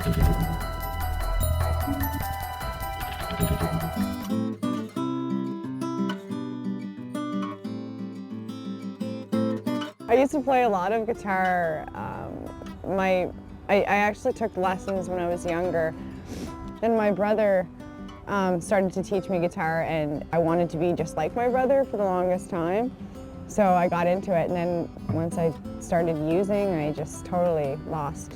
I used to play a lot of guitar. I actually took lessons when I was younger. Then my brother started to teach me guitar, and I wanted to be just like my brother for the longest time. So I got into it, and then once I started using, I just totally lost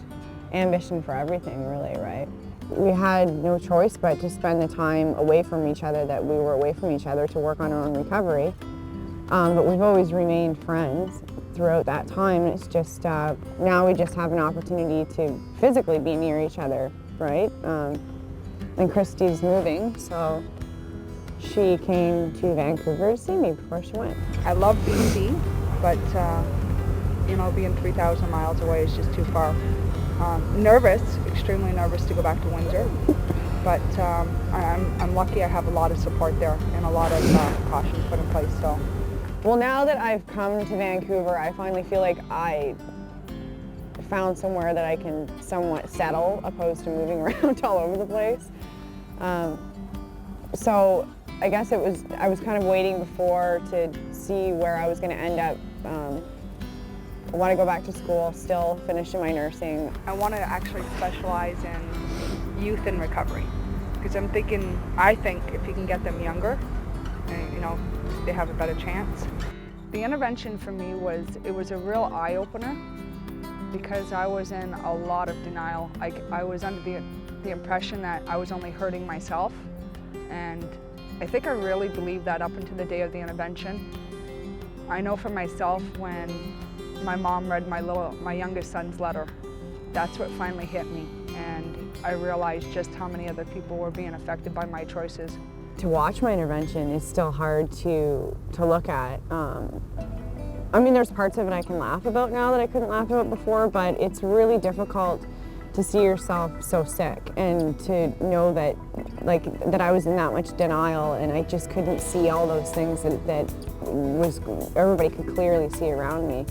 ambition for everything, really, right? We had no choice but to spend the time away from each other that we were away from each other to work on our own recovery. But we've always remained friends throughout that time. It's just, now we just have an opportunity to physically be near each other, right? And Christy's moving, so she came to Vancouver to see me before she went. I love BC, but you know, being 3,000 miles away is just too far. Nervous, extremely nervous to go back to Windsor, but I'm lucky I have a lot of support there and a lot of caution put in place. So. Well, now that I've come to Vancouver, I finally feel like I found somewhere that I can somewhat settle, opposed to moving around all over the place. So I guess I was kind of waiting before to see where I was going to end up. I want to go back to school, still finishing my nursing. I want to actually specialize in youth in recovery, because I think if you can get them younger, you know, they have a better chance. The intervention for me was a real eye-opener, because I was in a lot of denial. I was under the impression that I was only hurting myself, and I think I really believed that up until the day of the intervention. I know for myself, when my mom read my youngest son's letter, that's what finally hit me, and I realized just how many other people were being affected by my choices. To watch my intervention is still hard to look at. I mean, there's parts of it I can laugh about now that I couldn't laugh about before, but it's really difficult to see yourself so sick and to know that, that I was in that much denial, and I just couldn't see all those things that everybody could clearly see around me.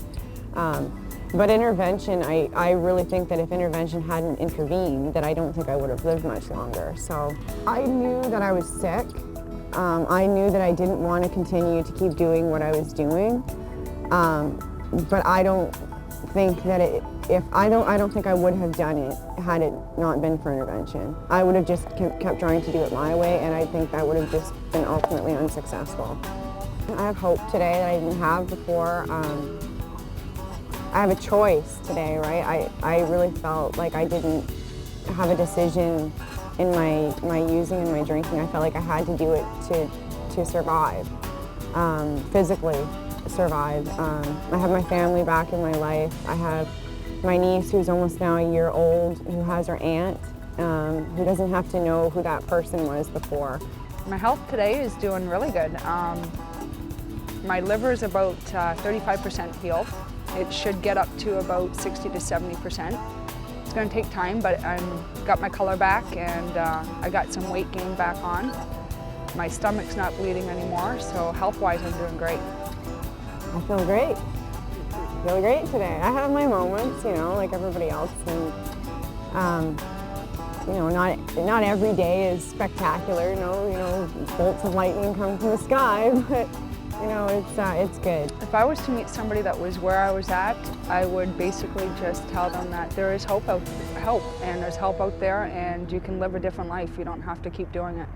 But intervention, I really think that if intervention hadn't intervened, that I don't think I would have lived much longer. So I knew that I was sick. I knew that I didn't want to continue to keep doing what I was doing. But I don't think that I don't think I would have done it had it not been for intervention. I would have just kept trying to do it my way, and I think that would have just been ultimately unsuccessful. I have hope today that I didn't have before. I have a choice today, right? I really felt like I didn't have a decision in my using and my drinking. I felt like I had to do it to survive, physically survive. I have my family back in my life. I have my niece, who's almost now a year old, who has her aunt, who doesn't have to know who that person was before. My health today is doing really good. My liver is about 35% healed. It should get up to about 60 to 70%. It's going to take time, but I've got my color back, and I got some weight gain back on. My stomach's not bleeding anymore, so health-wise I'm doing great. I feel great. I feel great today. I have my moments, you know, like everybody else, and you know, not every day is spectacular. No, bolts of lightning come from the sky, but you know, it's good. If I was to meet somebody that was where I was at, I would basically just tell them that there is hope, and there's help out there, and you can live a different life. You don't have to keep doing it.